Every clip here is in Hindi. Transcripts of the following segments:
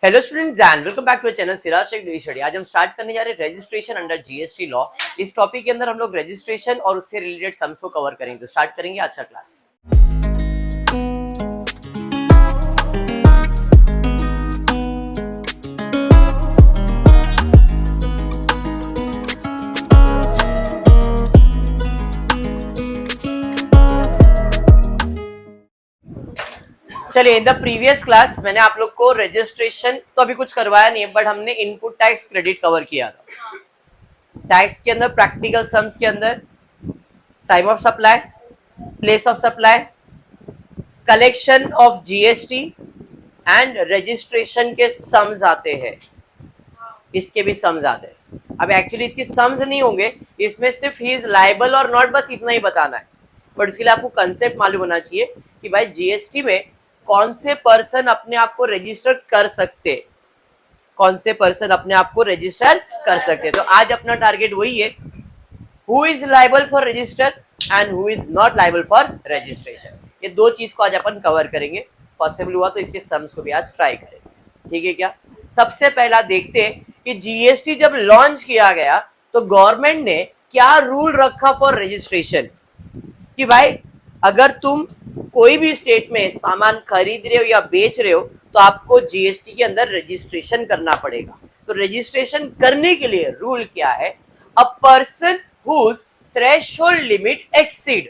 Hello students and welcome back to channel Siraj Shaikh daily study. आज हम स्टार्ट करने जा रहे हैं रजिस्ट्रेशन अंडर जीएसटी लॉ। इस टॉपिक के अंदर हम लोग रजिस्ट्रेशन और उससे रिलेटेड सम्स को कवर करेंगे। तो स्टार्ट करेंगे आज का क्लास। चलिए, इन द प्रीवियस क्लास मैंने आप लोग को रजिस्ट्रेशन तो अभी कुछ करवाया नहीं है, बट हमने इनपुट टैक्स क्रेडिट कवर किया था। टैक्स के अंदर प्रैक्टिकल सम्स के अंदर time of supply, place of supply, collection of GST and registration के सम्स आते हैं। इसके भी सम्स आते हैं। अब एक्चुअली इसके सम्स नहीं होंगे, इसमें सिर्फ ही इज लायबल और नॉट, बस इतना ही बताना है। बट उसके लिए आपको कंसेप्ट मालूम होना चाहिए कि भाई जीएसटी में कौन से पर्सन अपने आप को रजिस्टर कर सकते, कौन से पर्सन अपने आप को रजिस्टर कर सकते। तो आज अपना टारगेट वही है, who is liable for register and who is not liable for registration. ये दो चीज को आज अपन कवर करेंगे। पॉसिबल हुआ तो इसके सम्स को भी आज ट्राई करेंगे, ठीक है क्या। सबसे पहला देखते हैं कि जीएसटी जब लॉन्च किया गया तो गवर्नमेंट ने क्या रूल रखा फॉर रजिस्ट्रेशन। कि भाई अगर तुम कोई भी स्टेट में सामान खरीद रहे हो या बेच रहे हो तो आपको जीएसटी के अंदर रजिस्ट्रेशन करना पड़ेगा। तो रजिस्ट्रेशन करने के लिए रूल क्या है, a person whose threshold limit exceed,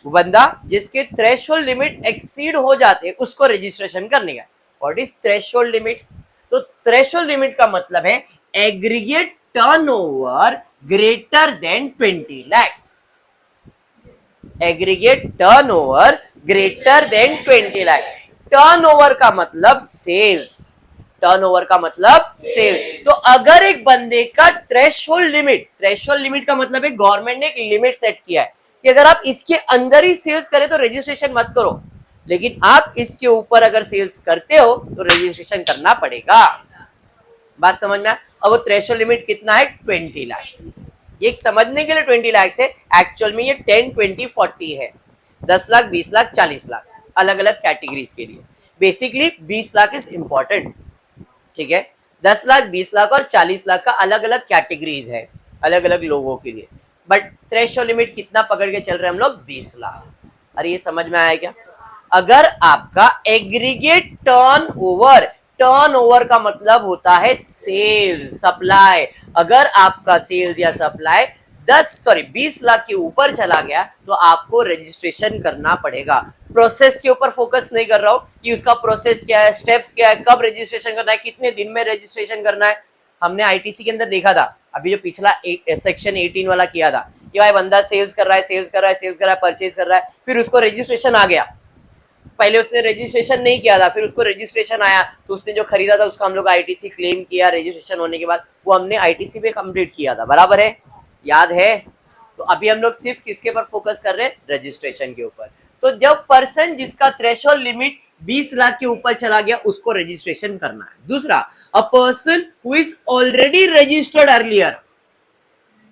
वो बंदा जिसके थ्रेशोल्ड लिमिट एक्सीड हो जाते उसको रजिस्ट्रेशन करने का। What is threshold limit? तो थ्रेशोल्ड लिमिट का मतलब है aggregate turnover greater than 20 lakhs। Aggregate turnover greater than 20 lakh. Turnover का मतलब सेल्स, टर्नओवर का मतलब सेल। तो अगर एक बंदे का थ्रेशोल्ड लिमिट का मतलब है गवर्नमेंट ने एक लिमिट सेट किया है कि अगर आप इसके अंदर ही सेल्स करें तो रजिस्ट्रेशन मत करो, लेकिन आप इसके ऊपर अगर सेल्स करते हो तो रजिस्ट्रेशन करना पड़ेगा। बात समझ में? अब वो थ्रेशोल्ड लिमिट कितना है? 20 लाख। ये समझने के लिए 20 लाख है, एक्चुअल में ये 10, 20, 40 है। 10 लाख, 20 लाख, 40 लाख, अलग अलग कैटेगरीज के लिए। बेसिकली 20 लाख इज इंपॉर्टेंट, ठीक है। 10 लाख, 20 लाख और 40 लाख का अलग अलग कैटेगरीज है, अलग अलग लोगों के लिए। बट थ्रेशोल्ड लिमिट कितना पकड़ के चल रहे हैं हम लोग? 20 लाख। अरे ये समझ में आया क्या? अगर आपका एग्रीगेट टर्नओवर का मतलब होता है सेल्स, सप्लाई। अगर आपका सेल्स या सप्लाई 20 लाख के ऊपर चला गया तो आपको रजिस्ट्रेशन करना पड़ेगा। प्रोसेस के ऊपर फोकस नहीं कर रहा हूं कि उसका प्रोसेस क्या है, स्टेप्स क्या है, कब रजिस्ट्रेशन करना है, कितने दिन में रजिस्ट्रेशन करना है। हमने आईटीसी के अंदर देखा था, अभी जो पिछला सेक्शन 18 वाला किया था कि भाई बंदा सेल्स कर रहा है, परचेज कर रहा है, फिर उसको रजिस्ट्रेशन आ गया। पहले उसने रजिस्ट्रेशन नहीं किया था, फिर उसको रजिस्ट्रेशन आया तो उसने जो खरीदा था उसका हम लोग आईटीसी क्लेम किया। रजिस्ट्रेशन होने के बाद वो हमने आईटीसी पे कंप्लीट किया था, बराबर है, याद है। तो अभी हम लोग सिर्फ किसके पर फोकस कर रहे हैं? रजिस्ट्रेशन के ऊपर। तो जब पर्सन जिसका थ्रेशोल्ड लिमिट 20 लाख के ऊपर चला गया उसको रजिस्ट्रेशन करना है। दूसरा, a person who is already registered earlier,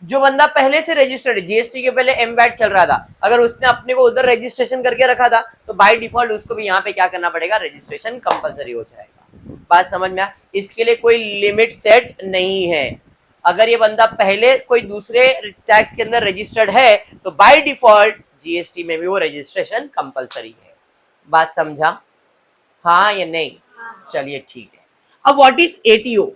जो बंदा पहले से रजिस्टर्ड है, जीएसटी के पहले एमवैट चल रहा था, अगर उसने अपने को उधर रजिस्ट्रेशन करके रखा था तो बाय डिफॉल्ट उसको भी यहाँ पे क्या करना पड़ेगा? रजिस्ट्रेशन कंपलसरी हो जाएगा। बात समझ में? इसके लिए कोई लिमिट सेट नहीं है। अगर ये बंदा पहले कोई दूसरे टैक्स के अंदर रजिस्टर्ड है तो बाय डिफॉल्ट जीएसटी में भी वो रजिस्ट्रेशन कंपलसरी है। बात समझा? हाँ या नहीं? चलिए ठीक है। अब व्हाट इज एटीओ?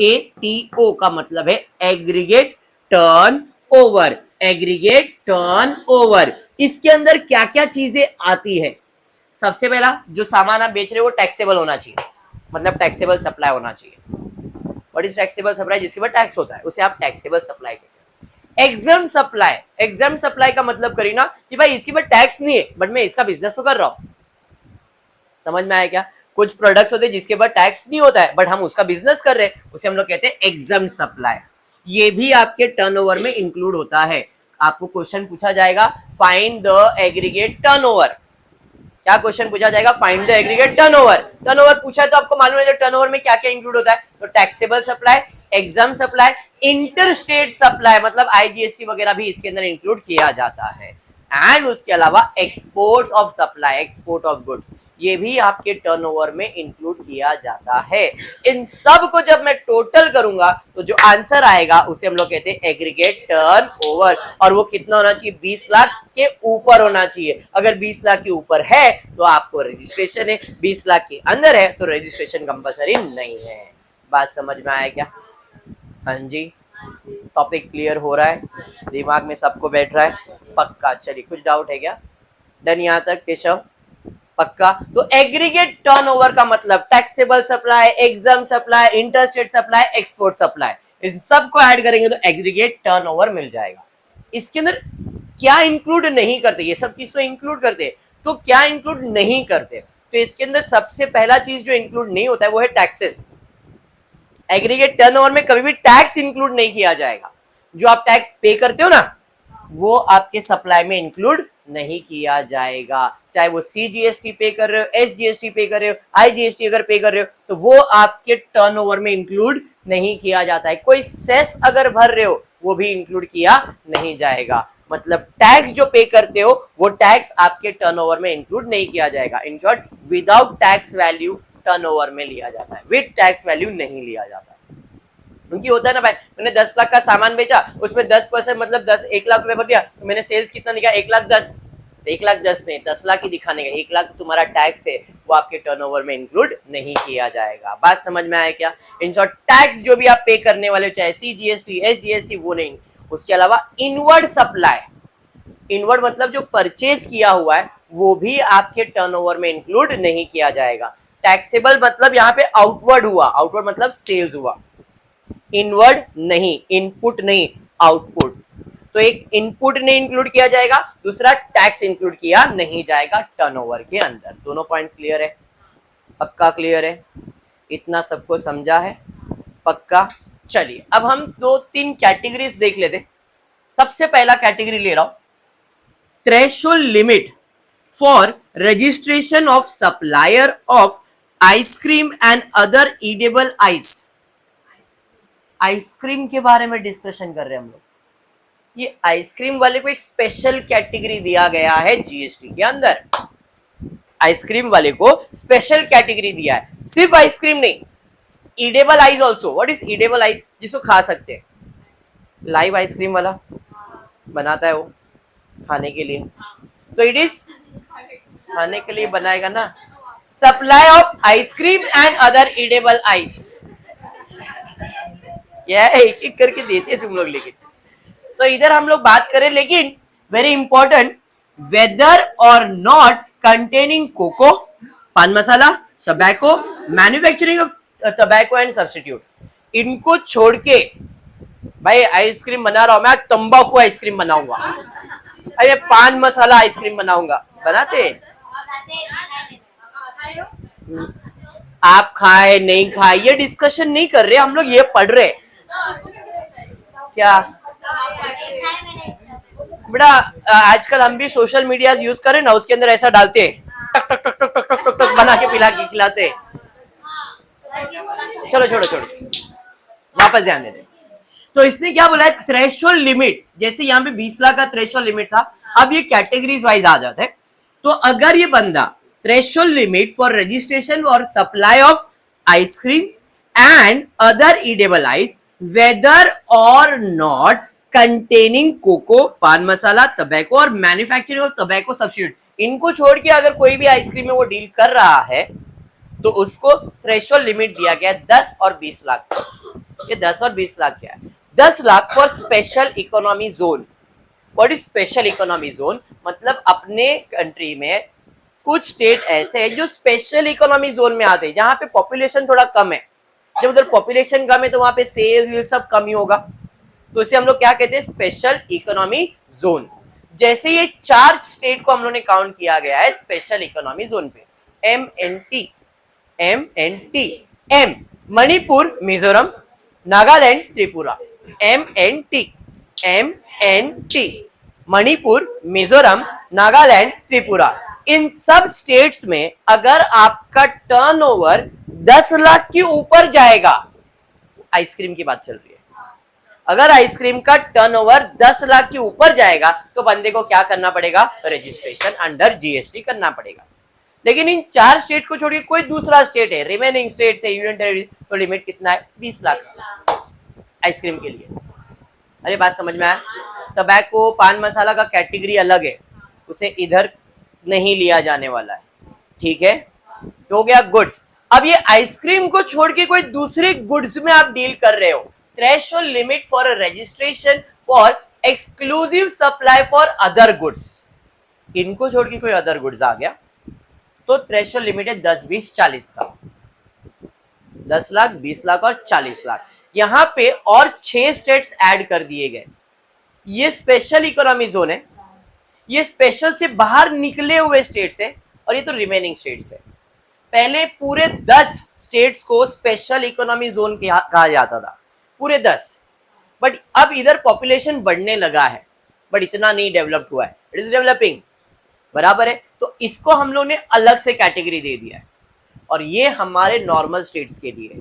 एटीओ का मतलब है एग्रीगेट टर्नओवर। एग्रीगेट टर्नओवर, इसके अंदर क्या क्या चीजें आती है? सबसे पहला, जो सामान आप बेच रहे हो वो टैक्सेबल होना चाहिए, मतलब टैक्सेबल सप्लाई होना चाहिए। What is taxable supply? जिसके ऊपर टैक्स होता है उसे आप टैक्सेबल सप्लाई कहते हैं। एग्जम्प्ट सप्लाई, एग्जम्प्ट सप्लाई का मतलब करी ना कि भाई इसके ऊपर टैक्स नहीं है बट मैं इसका बिजनेस तो कर रहा हूं। समझ में आया क्या? कुछ प्रोडक्ट्स होते हैं जिसके ऊपर टैक्स नहीं होता है बट हम उसका बिजनेस कर रहे हैं, उसे हम लोग कहते हैं एग्जम्प्ट सप्लाई। ये भी आपके टर्नओवर में इंक्लूड होता है। आपको क्वेश्चन पूछा जाएगा फाइंड द एग्रीगेट टर्नओवर। क्या क्वेश्चन पूछा जाएगा? Find the aggregate turnover. Turnover पूछा है तो आपको मालूम है टर्नओवर में क्या क्या इंक्लूड होता है। तो taxable supply, exempt supply, inter state supply, मतलब आईजीएसटी वगैरह भी इसके अंदर इंक्लूड किया जाता है। एंड उसके अलावा export of supply, export of goods, ये भी आपके टर्नओवर में इंक्लूड किया जाता है। इन सब को जब मैं टोटल करूंगा तो जो आंसर आएगा उसे हम लोग कहते हैं एग्रीगेट टर्नओवर, और वो कितना होना चाहिए, 20 लाख के ऊपर होना चाहिए। अगर 20 लाख के ऊपर है तो आपको रजिस्ट्रेशन है, 20 लाख के अंदर है तो रजिस्ट्रेशन कंपलसरी नहीं है। बात समझ में आया क्या? हाँ जी, टॉपिक क्लियर हो रहा है, दिमाग में सबको बैठ रहा है? पक्का? चलिए, कुछ डाउट है क्या? डन यहाँ तक केशव? पक्का? तो एग्रीगेट टर्नओवर का मतलब taxable supply, exempt supply, interstate supply, export supply, इन सब को ऐड करेंगे तो एग्रीगेट टर्नओवर मिल जाएगा। इसके अंदर क्या इंक्लूड नहीं करते, ये सब चीज तो इंक्लूड करते, तो क्या इंक्लूड नहीं करते? तो इसके अंदर सबसे पहला चीज जो इंक्लूड नहीं होता है वो है टैक्सेस। एग्रीगेट टर्नओवर में कभी भी टैक्स इंक्लूड नहीं किया जाएगा। जो आप टैक्स पे करते हो ना, वो आपके सप्लाई में इंक्लूड नहीं किया जाएगा। चाहे वो CGST पे कर रहे हो, SGST पे कर रहे हो, IGST अगर पे कर रहे हो तो वो आपके टर्नओवर में इंक्लूड नहीं किया जाता है। कोई सेस अगर भर रहे हो वो भी इंक्लूड किया नहीं जाएगा। मतलब टैक्स जो पे करते हो वो टैक्स आपके टर्नओवर में इंक्लूड नहीं किया जाएगा। In short, without tax value turnover में लिया जाता है, विद टैक्स वैल्यू नहीं लिया जाता। क्योंकि होता है ना भाई, मैंने 10 लाख का सामान बेचा, उसमें 10% मतलब 1 लाख रुपए भर दिया, तो मैंने सेल्स कितना दिखा, 1,10,000। 1,10,000 नहीं, 10 लाख ही दिखाने का, 1 लाख तुम्हारा टैक्स है, वो आपके टर्नओवर में इंक्लूड नहीं किया जाएगा। बात समझ में आया क्या? इन शॉर्ट, टैक्स जो भी आप पे करने वाले हो, चाहे CGST, SGST, वो नहीं। उसके अलावा इनवर्ड सप्लाई, इनवर्ड मतलब जो परचेज किया हुआ है वो भी आपके टर्नओवर में इंक्लूड नहीं किया जाएगा। टैक्सेबल मतलब यहाँ पे आउटवर्ड हुआ, आउटवर्ड मतलब सेल्स हुआ, इनवर्ड नहीं, इनपुट नहीं, आउटपुट। तो एक इनपुट नहीं इंक्लूड किया जाएगा, दूसरा टैक्स इंक्लूड किया नहीं जाएगा टर्नओवर के अंदर। दोनों पॉइंट्स क्लियर है? पक्का क्लियर है? इतना सबको समझा है? पक्का? चलिए, अब हम 2-3 कैटेगरीज देख लेते। सबसे पहला कैटेगरी ले रहा हूं, threshold limit for registration of supplier of ice cream and other edible ice. Ice cream के बारे में डिस्कशन कर रहे हैं हम लोग। ये आइसक्रीम वाले को एक स्पेशल कैटेगरी दिया गया है जीएसटी के अंदर। आइसक्रीम वाले को स्पेशल कैटेगरी दिया है, सिर्फ आइसक्रीम नहीं, edible ice also. What is edible ice? जिसको खा सकते हैं। लाइव आइसक्रीम वाला बनाता है वो खाने के लिए, तो इट इज खाने के लिए बनाएगा ना। Supply of ice cream and other edible ice, यह एक एक करके देते तुम लोग। लेकिन तो इधर हम लोग बात करें, लेकिन वेरी इंपॉर्टेंट, वेदर और नॉट कंटेनिंग कोको, पान masala, tobacco, manufacturing of tobacco and substitute, इनको छोड़ के भाई आइसक्रीम बना रहा हूं मैं, तंबाकू आइसक्रीम बनाऊंगा, अरे पान मसाला आइसक्रीम बनाऊंगा, बनाते? आप खाए नहीं खाए ये डिस्कशन नहीं कर रहे हम लोग, ये पढ़ रहे क्या बेटा। आजकल हम भी सोशल मीडिया यूज करें ना, उसके अंदर ऐसा डालते हैं, टक टक टक टक टक टक टक टक बना के पिला के खिलाते। चलो छोड़ो छोड़ो, वापस ध्यान देते। तो इसने क्या बोला है, थ्रेशोल्ड लिमिट। जैसे यहाँ पे 20 लाख का थ्रेशोल्ड लिमिट था, अब ये कैटेगरीज वाइज आ जाता है। तो अगर ये बंदा थ्रेशोल्ड लिमिट फॉर रजिस्ट्रेशन और supply of ice cream and other edible ice whether और नॉट कंटेनिंग कोको, पान मसाला, टबैको और मैन्युफैक्चरिंग ऑफ टबैको सब्स्टिट्यूट, इनको छोड़ के अगर कोई भी आइसक्रीम में वो डील कर रहा है तो उसको थ्रेशोल्ड लिमिट दिया गया 10 और 20 लाख। ये 10 और 20 लाख क्या है? 10 lakh for special economy zone. What is special economy zone? मतलब अपने कंट्री में कुछ स्टेट ऐसे हैं जो स्पेशल इकोनॉमी जोन में आते हैं, जहां पे पॉपुलेशन थोड़ा कम है। जब उधर पॉपुलेशन कम है तो वहां पे सेल्स सब कम ही होगा, तो इसे हम लोग क्या कहते हैं, स्पेशल इकोनॉमी जोन। जैसे ये 4 स्टेट को हम लोग ने काउंट किया गया है स्पेशल इकोनॉमी जोन पे, MNT, M Manipur, Mizoram, Nagaland, Tripura. MNT Manipur, Mizoram, Nagaland, Tripura. इन सब स्टेट्स में अगर आपका टर्नओवर 10 लाख के ऊपर जाएगा, आइसक्रीम की बात चल रही है, अगर आइसक्रीम का टर्नओवर 10 लाख के ऊपर जाएगा तो बंदे को क्या करना पड़ेगा, रजिस्ट्रेशन अंडर जीएसटी करना पड़ेगा। लेकिन इन 4 स्टेट को छोड़िए कोई दूसरा स्टेट है, रिमेनिंग स्टेट है, यूनियन टेरिटरी, तो लिमिट कितना है, 20 लाख आइसक्रीम के लिए। अरे बात समझ में आया? टबैको पान मसाला का कैटेगरी अलग है, उसे इधर नहीं लिया जाने वाला है, ठीक है। तो हो गया गुड्स। अब ये आइसक्रीम को छोड़ के कोई दूसरे गुड्स में आप डील कर रहे हो, threshold limit for registration for exclusive supply for other goods, इनको छोड़ के कोई अदर गुड्स आ गया तो थ्रेशोल्ड लिमिट है 10, 20, 40 का, 10 लाख, 20 लाख और 40 लाख। यहां पे और 6 स्टेट्स ऐड कर दिए गए। ये स्पेशल इकोनॉमी जोन है, ये स्पेशल से बाहर निकले हुए स्टेट्स है और ये तो रिमेनिंग स्टेट्स है। पहले पूरे 10 स्टेट्स को स्पेशल इकोनॉमी जोन कहा जाता था, पूरे 10। बट अब इधर पॉपुलेशन बढ़ने लगा है, बट इतना नहीं डेवलप्ड हुआ है, इट इज डेवलपिंग, बराबर है। तो इसको हम लोग ने अलग से कैटेगरी दे दिया है और ये हमारे नॉर्मल स्टेट्स के लिए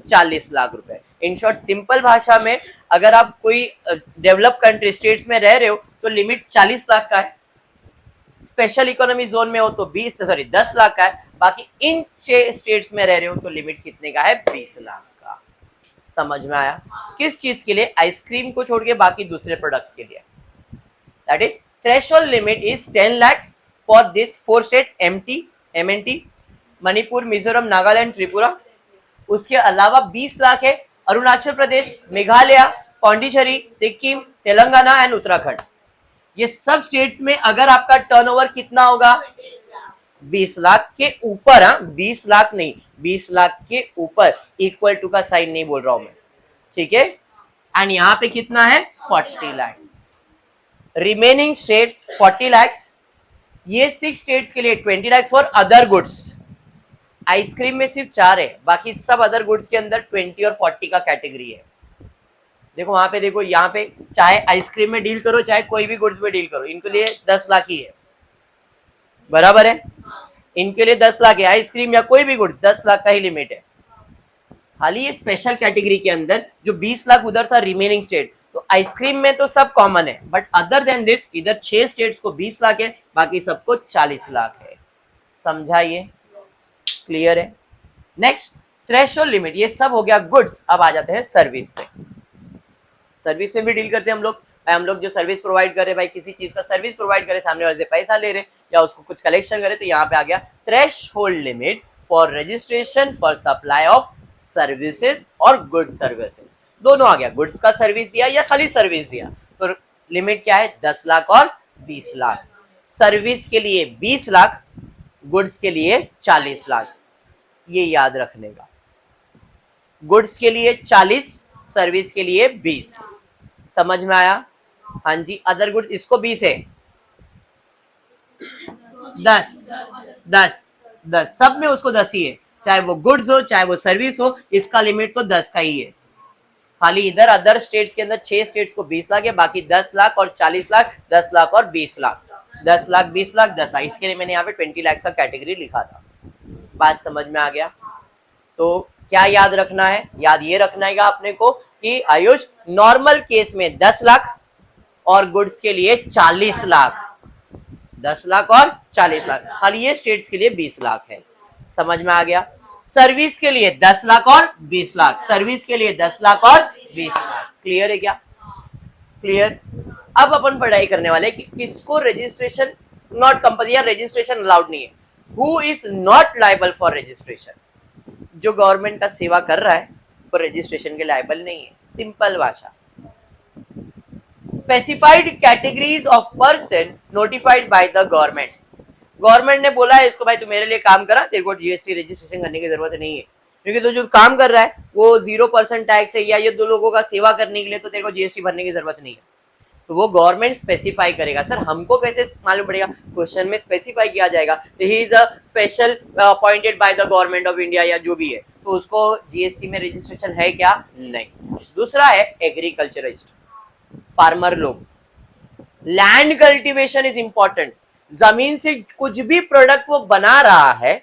40 लाख रुपए। इन शॉर्ट सिंपल भाषा में, अगर आप कोई डेवलप कंट्री स्टेट्स में रह रहे हो तो लिमिट 40 लाख का है, स्पेशल इकोनॉमी जोन में हो तो 10 लाख का है, बाकी इन 6 स्टेट्स में रह रहे हो तो लिमिट कितने का है, 20 लाख का। समझ में आया? किस चीज के लिए, आइसक्रीम को छोड़ के बाकी दूसरे प्रोडक्ट्स के लिए। That is threshold limit is 10 lakhs for this 4 state, MNT, Manipur, Mizoram, Nagaland, Tripura. उसके अलावा 20 लाख है अरुणाचल प्रदेश, मेघालय, पौंडीचेरी, सिक्किम, तेलंगाना एंड उत्तराखंड। ये सब स्टेट्स में अगर आपका टर्नओवर कितना होगा, 20 लाख के ऊपर, 20 लाख नहीं, 20 लाख के ऊपर, इक्वल टू का साइन नहीं बोल रहा हूं मैं, ठीक है। एंड यहां पे कितना है, 40 लाख। Remaining states 40 lakh. ये 6 स्टेट्स के लिए 20 lakh for other goods. Ice cream में सिर्फ 4 है, बाकी सब अदर गुड्स के अंदर 20 और 40 का कैटेगरी है। देखो वहां पे, देखो यहाँ पे, चाहे आइसक्रीम में डील करो चाहे कोई भी गुड्स में डील करो, इनके लिए 10 लाख ही है, बराबर है। इनके लिए 10 लाख है, आइसक्रीम या कोई भी गुड 10 लाख का ही लिमिट है। खाली ये स्पेशल कैटेगरी के अंदर जो 20 लाख उधर था रिमेनिंग स्टेट, तो आइसक्रीम में तो सब कॉमन है, बट अदर देन दिस इधर 6 स्टेट्स को 20 लाख है, बाकी सबको 40 लाख है। समझाइए, क्लियर है? नेक्स्ट थ्रेशोल्ड लिमिट, ये सब हो गया गुड्स। अब आ जाते हैं सर्विस पे। सर्विस में भी डील करते हैं हम लोग। भाई हम लोग जो सर्विस प्रोवाइड कर रहे हैं, भाई किसी चीज का सर्विस प्रोवाइड करे, सामने वाले से पैसा ले रहे या उसको कुछ कलेक्शन करे, तो यहाँ पे आ गया threshold limit for registration for supply of services और गुड सर्विसेज। दोनों आ गया, गुड्स का सर्विस दिया या खाली सर्विस दिया, तो लिमिट क्या है, 10 लाख और 20 लाख। सर्विस के लिए 20 लाख, गुड्स के लिए 40 लाख, ये याद रखने का। गुड्स के लिए 40, सर्विस के लिए 20। समझ में आया? हाँ जी। अदर गुड्स, इसको 20 है, 10 सब में उसको 10 ही है, चाहे वो गुड्स हो चाहे वो सर्विस हो, इसका लिमिट तो 10 का ही है। खाली इधर अदर स्टेट्स के अंदर 6 स्टेट्स को 20 लाख है, बाकी 10 लाख और 40 लाख, 10 लाख और 20 लाख, 10 लाख, 20 लाख, 10 लाख। इसके लिए मैंने यहाँ पे 20 लाख का कैटेगरी लिखा था। बात समझ में आ गया? तो क्या याद रखना है? याद ये रखना है आपने को कि आयुष, नॉर्मल केस में 10 लाख और गुड्स के लिए 40 लाख, 10 लाख और 40 लाख। खाली ये स्टेट्स के लिए 20 लाख है। समझ में आ गया? सर्विस के लिए 10 लाख और 20 लाख, सर्विस के लिए 10 लाख और 20 लाख। क्लियर है क्या? क्लियर। अब अपन पढ़ाई करने वाले कि किसको रजिस्ट्रेशन नॉट कंपल्सरी या रजिस्ट्रेशन अलाउड नहीं है। Who is not liable for registration? जो गवर्नमेंट का सेवा कर रहा है वो रजिस्ट्रेशन के लायबल नहीं है। सिंपल भाषा, specified categories of person notified by the government. Government ने बोला है इसको, भाई तू मेरे लिए काम करा, तेरे को जीएसटी रजिस्ट्रेशन करने की जरूरत नहीं है, क्योंकि तो जो काम कर रहा है वो 0% टैक्स है, या ये 2 लोगों का सेवा करने के लिए तो तेरे को जीएसटी भरने की जरूरत नहीं है। तो वो गवर्नमेंट स्पेसिफाई करेगा। सर हमको कैसे मालूम पड़ेगा? क्वेश्चन में स्पेसिफाई किया जाएगा, he is a special appointed by the government of India या जो भी है, तो उसको जीएसटी में रजिस्ट्रेशन है क्या? नहीं। दूसरा है एग्रीकल्चरिस्ट, फार्मर लोग। Land cultivation is important. जमीन से कुछ भी प्रोडक्ट वो बना रहा है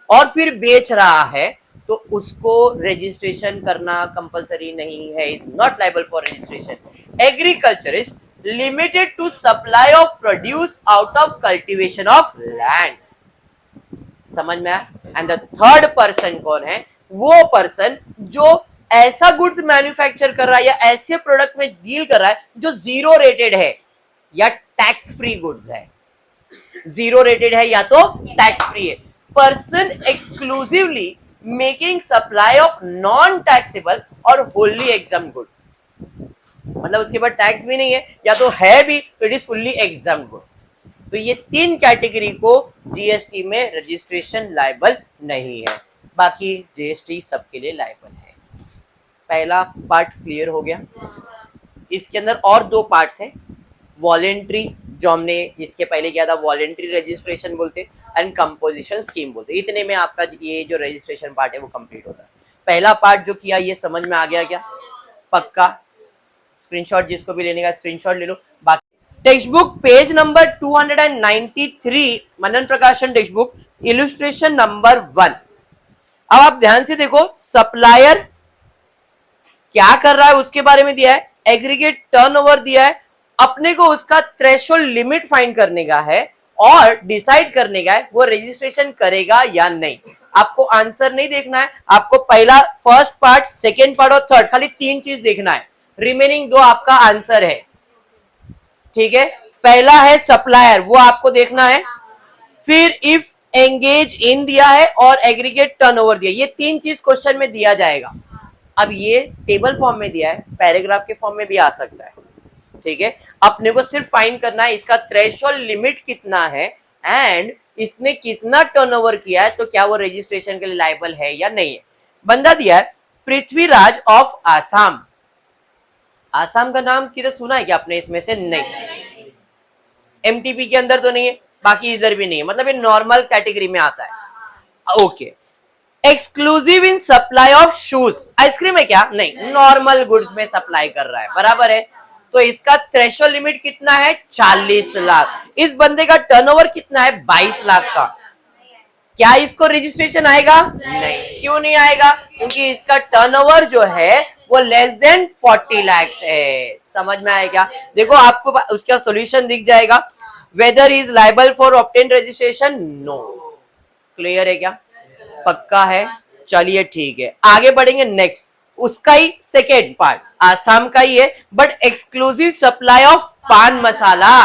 और फिर बेच रहा है, तो उसको रजिस्ट्रेशन करना कंपलसरी नहीं है, is not liable for registration. Agriculturist limited to supply of produce out of cultivation of land. समझ में आया? एंड द थर्ड पर्सन कौन है? वो पर्सन जो ऐसा गुड्स मैन्युफैक्चर कर रहा है या ऐसे प्रोडक्ट में डील कर रहा है जो जीरो रेटेड है या टैक्स फ्री गुड्स है। जीरो रेटेड है या तो टैक्स फ्री है। Person exclusively making supply of non taxable और होली एग्जाम गुड, मतलब उसके बाद टैक्स भी नहीं है या तो है भी तो it is fully exempt goods. तो ये तीन कैटेगरी को जीएसटी में रजिस्ट्रेशन लायबल नहीं है, बाकी जीएसटी सबके लिए लायबल है। पहला पार्ट क्लियर हो गया। इसके अंदर और दो पार्ट्स हैं, वॉलेंट्री जो हमने इसके पहले किया था, वॉलेंट्री रजिस्ट्रेशन बोलते एंड कंपोजिशन स्कीम बोलते। इतने में आपका ये जो रजिस्ट्रेशन पार्ट है वो कंप्लीट होता है। पहला पार्ट जो किया ये समझ में आ गया क्या? पक्का? स्क्रीनशॉट जिसको भी लेने का स्क्रीनशॉट ले लो। बाकी टेक्स्ट बुक पेज नंबर 293, मनन प्रकाशन टेक्स्ट बुक, इलस्ट्रेशन नंबर 1। अब आप ध्यान से देखो, सप्लायर क्या कर रहा है उसके बारे में दिया है, एग्रीगेट टर्नओवर दिया है, अपने को उसका थ्रेशोल्ड लिमिट फाइंड करने का है और डिसाइड करने का है वो रजिस्ट्रेशन करेगा या नहीं। आपको आंसर नहीं देखना है, आपको पहला फर्स्ट पार्ट, सेकेंड पार्ट और थर्ड, खाली तीन चीज देखना है, रिमेनिंग दो आपका आंसर है। ठीक है, पहला है सप्लायर, वो आपको देखना है, फिर इफ एंगेज इन दिया है और एग्रीगेट टर्नओवर दिया, ये तीन चीज क्वेश्चन में दिया जाएगा। अब ये टेबल फॉर्म में दिया है, पैराग्राफ के फॉर्म में भी आ सकता है। ठीक है, अपने को सिर्फ फाइंड करना है इसका थ्रेशोल्ड लिमिट कितना है एंड इसने कितना टर्नओवर किया है, तो क्या वो रजिस्ट्रेशन के लिए लायबल है या नहीं है। बंदा दिया है पृथ्वीराज ऑफ आसाम। आसाम का नाम किधर सुना है क्या आपने इसमें से? नहीं। एमटीपी के अंदर तो नहीं है, बाकी इधर भी नहीं है, मतलब ये नॉर्मल कैटेगरी में आता है। Okay, exclusive in supply of shoes, ice cream है क्या? नहीं, नॉर्मल गुड्स में सप्लाई कर रहा है, बराबर है। तो इसका थ्रेशोल्ड लिमिट कितना है? 40 लाख। इस बंदे का टर्नओवर कितना है? 22 लाख का। क्या इसको रजिस्ट्रेशन आएगा? नहीं। क्यों नहीं आएगा? क्योंकि इसका टर्नओवर जो है वो लेस देन 40 lakhs है। समझ में आएगा? देखो आपको उसका सॉल्यूशन दिख जाएगा। Whether is liable for obtain registration? No. Clear है क्या? पक्का है? चलिए ठीक है, आगे बढ़ेंगे नेक्स्ट। उसका ही सेकेंड पार्ट आसाम का ही है, बट एक्सक्लूसिव सप्लाई ऑफ पान मसाला।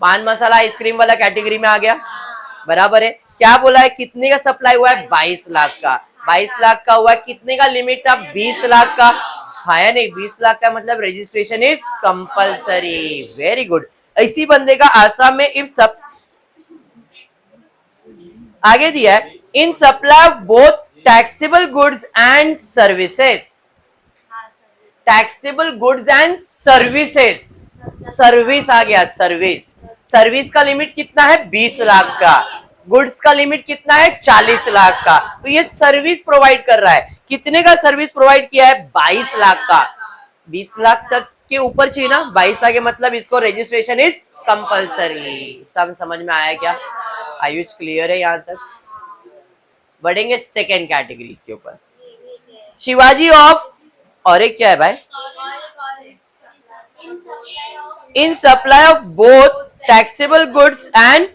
पान मसाला आइसक्रीम वाला कैटेगरी में आ गया, बराबर है। क्या बोला है? कितने का सप्लाई हुआ है? 22 लाख का। 22 लाख का हुआ है, कितने का लिमिट था? 20 लाख का। हाँ या नहीं? 20 लाख का मतलब registration is compulsory. Very good. इसी बंदे का आसाम में इफ सब आगे दिया है, in supply of both taxable goods and services. Taxable goods and services, service आ गया, सर्विस। सर्विस का लिमिट कितना है? 20 लाख का। गुड्स का लिमिट कितना है? 40 लाख का। तो ये सर्विस प्रोवाइड कर रहा है। कितने का सर्विस प्रोवाइड किया है? 22 लाख का। 20 लाख तक के ऊपर चाहिए ना, 22 लाख के मतलब इसको रजिस्ट्रेशन इज कंपलसरी। सब समझ में आया क्या? आयुष क्लियर है यहाँ तक? बढ़ेंगे सेकेंड कैटेगरी के ऊपर। शिवाजी ऑफ, और एक क्या है भाई? In supply of both taxable goods and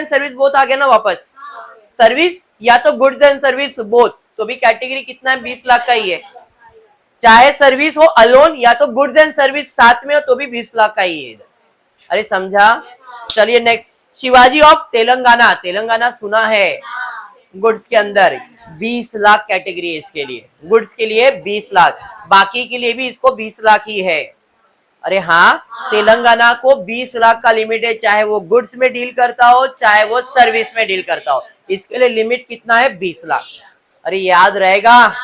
service. Both आ गया ना वापस। सर्विस या तो गुड्स एंड सर्विस बोथ, तो भी कैटेगरी कितना है? 20 लाख का ही है। चाहे सर्विस हो अलोन या तो गुड्स एंड सर्विस साथ में हो तो भी 20 लाख का ही है इधर। अरे समझा? चलिए नेक्स्ट, शिवाजी ऑफ तेलंगाना। तेलंगाना सुना है, गुड्स के अंदर 20 लाख कैटेगरी है इसके लिए। गुड्स के लिए 20 लाख, बाकी के लिए भी इसको 20 लाख ही है। अरे हाँ, तेलंगाना को 20 लाख का लिमिट है, चाहे वो गुड्स में डील करता हो चाहे वो सर्विस में डील करता हो। इसके लिए लिमिट कितना है? 20 लाख। अरे याद रहेगा?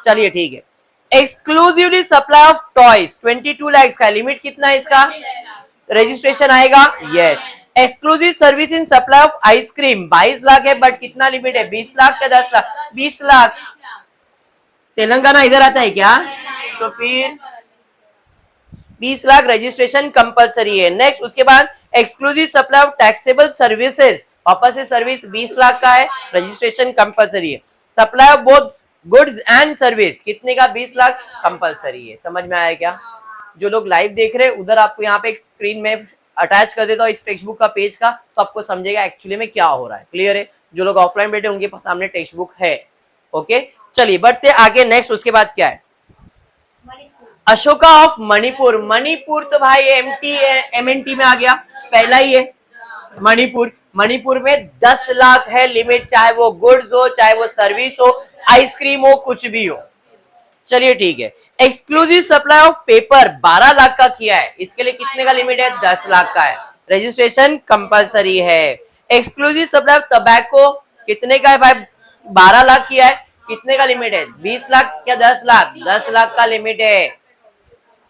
चलिए ठीक है। Exclusively supply of toys 22 lakh का लिमिट कितना है इसका? रजिस्ट्रेशन आएगा? Yes. Exclusive service in supply of ice cream 22 lakh है, बट कितना लिमिट है? 20 लाख का 10 लाख, 20 लाख। तेलंगाना इधर आता है क्या? तो फिर 20 लाख रजिस्ट्रेशन कंपलसरी है। नेक्स्ट उसके बाद exclusive supply of taxable services offer से सर्विस 20 लाख का है, रजिस्ट्रेशन कंपलसरी है। Supply of both goods and service कितने का, 20 लाख कंपलसरी है। समझ में आया क्या? जो लोग लाइव देख रहे हैं उधर आपको यहाँ पे एक स्क्रीन में अटैच कर देता हूँ इस टेक्स्ट बुक का पेज का, तो आपको समझेगा एक्चुअली में क्या हो रहा है। क्लियर है? जो लोग ऑफलाइन बैठे उनके सामने टेक्स्ट बुक है। ओके, चलिए बढ़ते आगे नेक्स्ट। उसके बाद क्या है, अशोका ऑफ मणिपुर। मणिपुर तो भाई MNT में आ गया, पहला ही है मणिपुर। मणिपुर में 10 लाख है लिमिट, चाहे वो गुड्स हो चाहे वो सर्विस हो, आइसक्रीम हो, कुछ भी हो। चलिए ठीक है। Exclusive supply of paper 12 lakh का किया है, इसके लिए कितने का लिमिट है, 10 लाख का है, रजिस्ट्रेशन कंपलसरी है। एक्सक्लूसिव सप्लाई ऑफ टबैको कितने का है भाई, 12 लाख किया है, कितने का लिमिट है, 20 लाख या 10 लाख, 10 लाख का लिमिट है।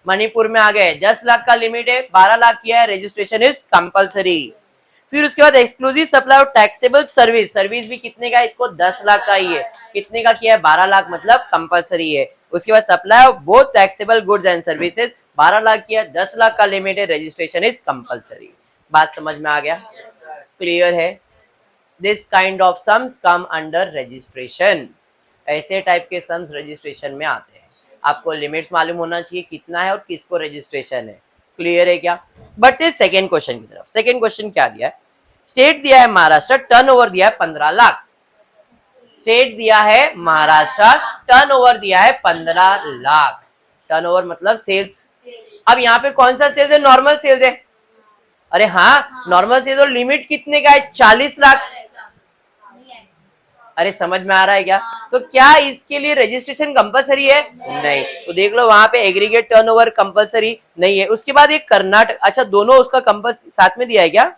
मणिपुर में आ गए, 10 लाख का लिमिट है, 12 लाख किया है, रजिस्ट्रेशन इज कंपलसरी। फिर उसके बाद exclusive supply of taxable service, service भी कितने का है, इसको 10 लाख का ही है, कितने का किया है, 12 लाख, मतलब कंपलसरी है। उसके बाद supply of both taxable goods and services 12 lakh किया, 10 लाख का लिमिट है, रजिस्ट्रेशन इज कंपलसरी। बात समझ में आ गया? क्लियर है? This kind of sums come under registration, ऐसे टाइप के सम्स रजिस्ट्रेशन में आते हैं। आपको लिमिट्स मालूम होना चाहिए कितना है और किसको रजिस्ट्रेशन है। क्लियर है क्या? बढ़ते सेकंड क्वेश्चन की तरफ। सेकंड क्वेश्चन क्या दिया है, स्टेट दिया है महाराष्ट्र, टर्नओवर दिया है 15 लाख। स्टेट दिया है महाराष्ट्र, टर्नओवर दिया है 15 लाख। टर्नओवर मतलब सेल्स। अब यहाँ पे कौन सा सेल्स है, नॉर्मल सेल्स है। अरे हाँ, नॉर्मल सेल्स, और लिमिट कितने का है, 40 लाख। अरे समझ में आ रहा है क्या? तो क्या इसके लिए रजिस्ट्रेशन कंपलसरी है? नहीं। तो देख लो वहां पे एग्रीगेट टर्नओवर कंपलसरी नहीं है। उसके बाद एक कर्नाटक, अच्छा दोनों उसका कंपल्स साथ में दिया है क्या?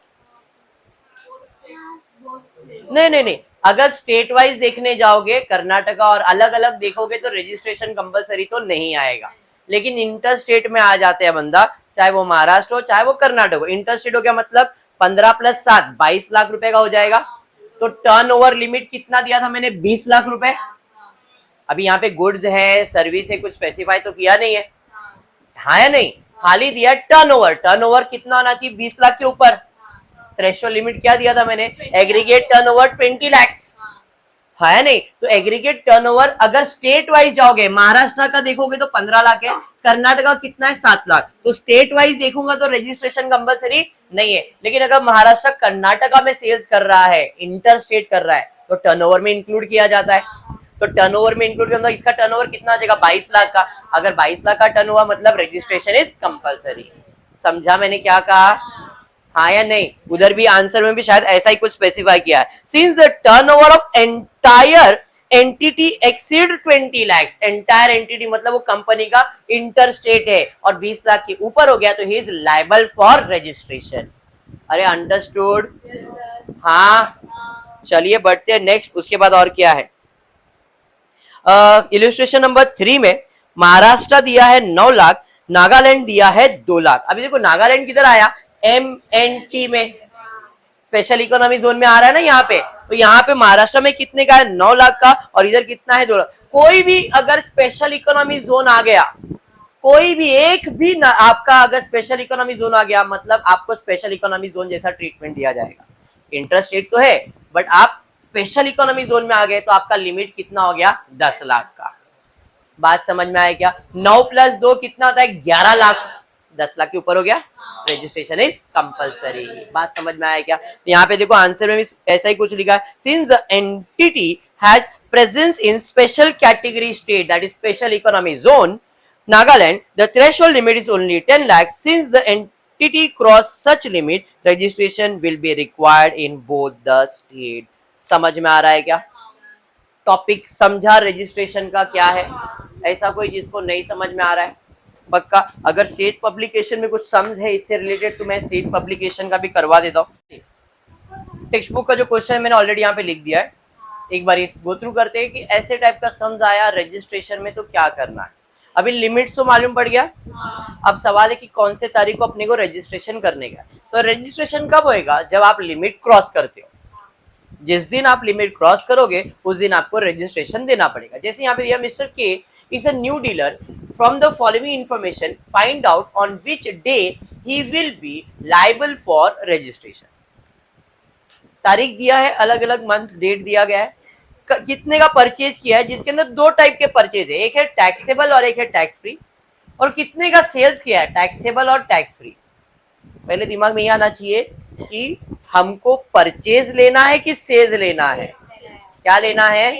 नहीं नहीं नहीं, अगर स्टेट वाइज देखने जाओगे कर्नाटका और अलग अलग देखोगे तो रजिस्ट्रेशन कंपलसरी तो नहीं आएगा, लेकिन इंटर स्टेट में आ जाते हैं बंदा, चाहे वो महाराष्ट्र हो चाहे वो कर्नाटक हो। इंटर स्टेट हो क्या मतलब, 15 + 7 22 लाख रुपए का हो जाएगा। तो टर्नओवर लिमिट कितना दिया था मैंने, 20 लाख रुपए। अभी यहाँ पे गुड्स है सर्विस है, कुछ स्पेसिफाई तो किया नहीं है, हाँ या नहीं, खाली दिया टर्नओवर। टर्नओवर कितना होना चाहिए, 20 लाख के ऊपर। थ्रेशोल्ड लिमिट क्या दिया था मैंने, एग्रीगेट टर्नओवर 20 लाख, हाँ या नहीं। तो एग्रीगेट टर्नओवर अगर स्टेट वाइज जाओगे, महाराष्ट्र का देखोगे तो 15 लाख है, कर्नाटका कितना है, 7 लाख। तो स्टेट वाइज देखूंगा तो रजिस्ट्रेशन कंपलसरी नहीं है, लेकिन अगर महाराष्ट्र कर्नाटका में सेल्स कर रहा है, इंटर स्टेट कर रहा है, तो टर्नओवर में इंक्लूड किया जाता है। तो टर्नओवर में इंक्लूड किया, इसका टर्नओवर कितना आ जाएगा, 22 लाख का। अगर 22 लाख का टर्नओवर मतलब रजिस्ट्रेशन इज कंपलसरी। समझा मैंने क्या कहा, हाँ या नहीं? उधर भी आंसर में भी शायद ऐसा ही कुछ स्पेसिफाई किया है। Since the turnover of entire entity exceed 20 lakh, entire entity मतलब वो कंपनी का इंटर स्टेट है और 20 लाख के ऊपर हो गया तो he is liable for registration. अरे अंडरस्टूड? हाँ, चलिए बढ़ते हैं नेक्स्ट। उसके बाद और क्या है, इलस्ट्रेशन नंबर 3 में महाराष्ट्र दिया है 9 लाख, नागालैंड दिया है 2 लाख। अभी देखो नागालैंड किधर आया, MNT में, स्पेशल इकोनॉमी जोन में आ रहा है ना यहाँ पे। तो यहाँ पे महाराष्ट्र में कितने का है, 9 लाख का, और इधर कितना है, 2 लाख। कोई भी अगर स्पेशल इकोनॉमी जोन आ गया, कोई भी एक भी ना, आपका अगर स्पेशल इकोनॉमी जोन आ गया मतलब आपको स्पेशल इकोनॉमी जोन जैसा ट्रीटमेंट दिया जाएगा। इंटर स्टेट तो है बट आप स्पेशल इकोनॉमी जोन में आ गए तो आपका लिमिट कितना हो गया, 10 लाख का। बात समझ में आया क्या? 9 + 2 कितना होता है, 11 लाख। 10 लाख के ऊपर हो गया, रजिस्ट्रेशन इज कंपलसरी। बात समझ में आया क्या? यहाँ पे देखो आंसर में भी ऐसा ही कुछ लिखा है, since the entity has presence in special category state that is special economy zone Nagaland, the threshold limit is only 10 lakhs. Since the entity cross such limit, registration will be required in both the state. समझ में आ रहा है क्या? टॉपिक समझा रजिस्ट्रेशन का क्या है? ऐसा कोई जिसको नहीं समझ में आ रहा है? पक्का? अगर सेट पब्लिकेशन में कुछ सम्स है इससे रिलेटेड तो मैं सेट पब्लिकेशन का भी करवा देता हूँ। टेक्स्ट बुक का जो क्वेश्चन मैंने ऑलरेडी यहाँ पे लिख दिया है, एक बार ये गो थ्रू करते हैं कि ऐसे टाइप का सम्स आया रजिस्ट्रेशन में तो क्या करना है। अभी लिमिट्स तो मालूम पड़ गया, अब सवाल है कि कौन से तारीख को अपने को रजिस्ट्रेशन करने का। तो रजिस्ट्रेशन कब होएगा, जब आप लिमिट क्रॉस करते हो। जिस दिन आप लिमिट क्रॉस करोगे उस दिन आपको रजिस्ट्रेशन देना पड़ेगा। जैसे यहाँ पे दिया, मिस्टर के is a new dealer, from the following information find out on which day he will be liable for registration. तारीख दिया है, अलग अलग मंथ डेट दिया गया है, कितने का परचेज किया है, जिसके अंदर दो टाइप के परचेज है, एक है टैक्सेबल और एक है टैक्स फ्री, और कितने का सेल्स किया है, टैक्सेबल और टैक्स फ्री। पहले दिमाग में ये आना चाहिए कि हमको परचेज लेना है कि सेल्स लेना है, क्या लेना है,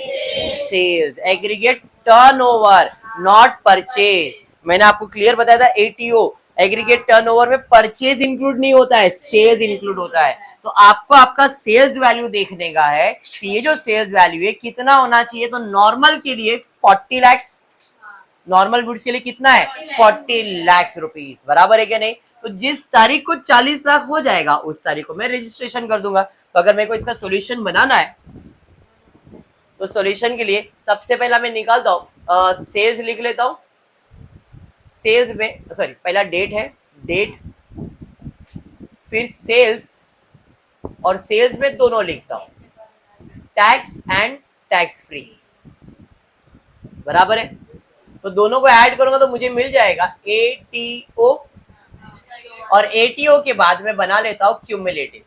sales, aggregate turnover, not purchase. मैंने आपको क्लियर बताया था एटीओ, एग्रीगेट टर्नओवर में परचेज इंक्लूड नहीं होता है, सेल्स इंक्लूड होता है। तो आपको आपका सेल्स वैल्यू देखने का है कि ये जो सेल्स वैल्यू है कितना होना चाहिए। तो नॉर्मल के लिए 40 लाख, नॉर्मल गुड्स के लिए कितना है, 40 लाख रुपीस, बराबर है क्या नहीं। तो जिस तारीख को 40 लाख हो जाएगा उस तारीख को मैं रजिस्ट्रेशन कर दूंगा। तो अगर मेरे को इसका सॉल्यूशन बनाना है तो सॉल्यूशन के लिए सबसे पहला मैं निकालता हूं, सेल्स लिख लेता हूं। सेल्स में सॉरी पहला डेट है, डेट, फिर सेल्स, और सेल्स में दोनों लिखता हूं, टैक्स एंड टैक्स फ्री, बराबर है। तो दोनों को ऐड करूंगा तो मुझे मिल जाएगा एटीओ, और एटीओ के बाद मैं बना लेता हूं क्यूमुलेटिव।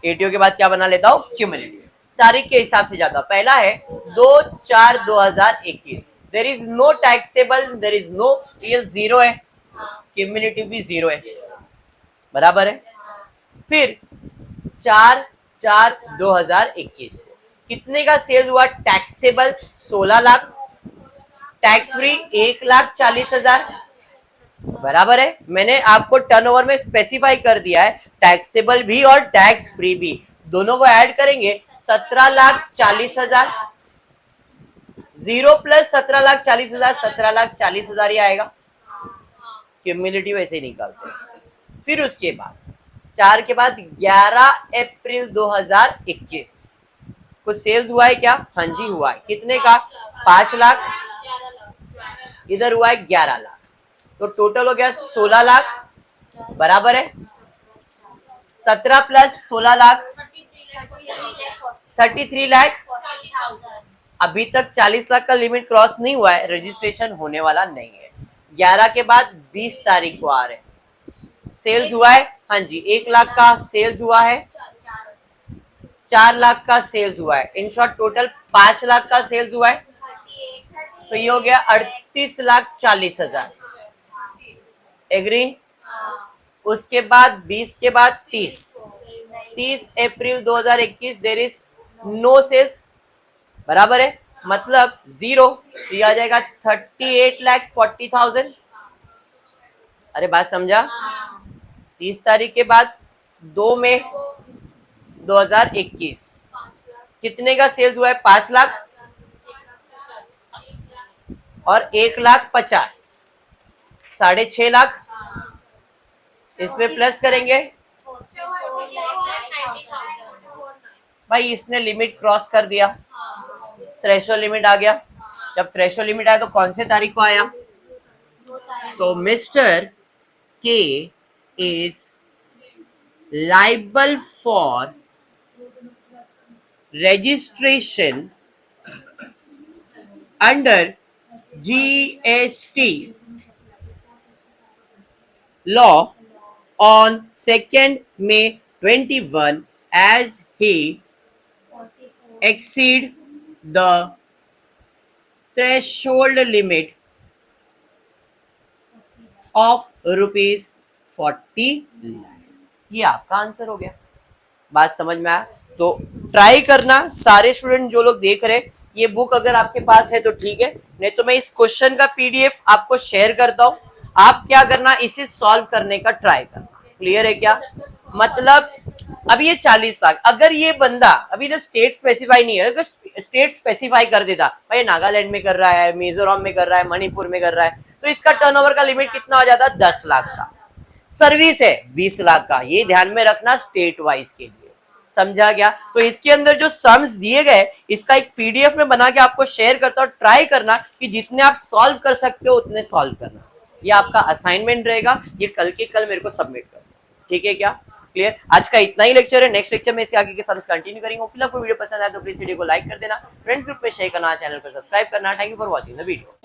एटीओ के बाद क्या बना लेता हूं, क्यूमुलेटिव। तारीख के हिसाब से जाता हूं। पहला है 2/4/2021, there is no taxable, there is no, ये जीरो है, क्यूमुलेटिव भी जीरो है, बराबर है। फिर 4/4/2021 कितने का सेल्स हुआ, टैक्सेबल 16 लाख, टैक्स फ्री 1,40,000, बराबर है। मैंने आपको टर्नओवर में स्पेसिफाई कर दिया है टैक्सेबल भी और टैक्स फ्री भी, दोनों को ऐड करेंगे 17,40,000, 0 प्लस 17,40,000, 17,40,000 ही आएगा। क्यूमुलेटिव ऐसे ही निकालते हैं। फिर उसके बाद 4 के बाद 11 अप्रैल 2021 कुछ सेल्स हुआ है क्या, हाँ जी हुआ है, कितने का, 5 लाख, इधर हुआ है 11 लाख, तो टोटल हो गया 16 लाख, बराबर है। 17 प्लस 16 लाख 33 लाख। अभी तक 40 लाख का लिमिट क्रॉस नहीं हुआ है, रजिस्ट्रेशन होने वाला नहीं है। 11 के बाद 20 तारीख को आ रहे हैं, सेल्स हुआ है, हाँ जी 1 लाख का सेल्स हुआ है, 4 लाख का सेल्स हुआ है, इन शॉर्ट टोटल 5 लाख का सेल्स हुआ है। तो ये हो गया 38,40,000, एग्री। उसके बाद 20 के बाद 30 अप्रैल 2021 देयर इज नो सेल्स, बराबर है, मतलब जीरो, तो ये आ जाएगा 38,40,000। अरे बात समझा। 30 तारीख के बाद 2 मई 2021 कितने का सेल्स हुआ है, 5 लाख और 1,50,000, 6.5 लाख, इसमें प्लस करेंगे। भाई इसने लिमिट क्रॉस कर दिया, थ्रेशोल्ड लिमिट आ गया। जब थ्रेशोल्ड लिमिट आया तो कौन से तारीख को आया, तो मिस्टर के is liable for registration under GST law on 2nd May 21 as he exceed the threshold limit of ₹40 lakhs। ये आपका आंसर हो गया। बात समझ में आया तो ट्राई करना। सारे स्टूडेंट जो लोग देख रहे हैं, ये बुक अगर आपके पास है तो ठीक है, नहीं तो मैं इस क्वेश्चन का पीडीएफ आपको शेयर करता हूं। आप क्या करना, इसे सॉल्व करने का ट्राई करना। क्लियर है क्या, मतलब अभी ये 40 लाख, अगर ये बंदा अभी तो स्टेट स्पेसिफाई नहीं है, अगर स्टेट स्पेसिफाई कर देता भाई नागालैंड में कर रहा है, मिजोरम में कर रहा है, मणिपुर में कर रहा है, तो इसका टर्नओवर का लिमिट कितना हो जाता, 10 लाख का। सर्विस है 20 लाख का, ये ध्यान में रखना स्टेट वाइज के लिए, समझा गया। तो इसके अंदर जो सम्स दिए गए, इसका एक पीडीएफ में बना के आपको शेयर करता हूं। ट्राई करना कि जितने आप सॉल्व कर सकते हो उतने सॉल्व करना, ये आपका असाइनमेंट रहेगा। ये कल के कल मेरे को सबमिट कर, ठीक है क्या, क्लियर। आज का इतना ही लेक्चर है, नेक्स्ट लेक्चर में इसके आगे के सम्स कंटिन्यू करेंगे। फिर आपको वीडियो पसंद आए तो प्लीज वीडियो को लाइक कर देना, फ्रेंड्स ग्रुप में शेयर करना, चैनल को सब्सक्राइब करना। Thank you for watching the video.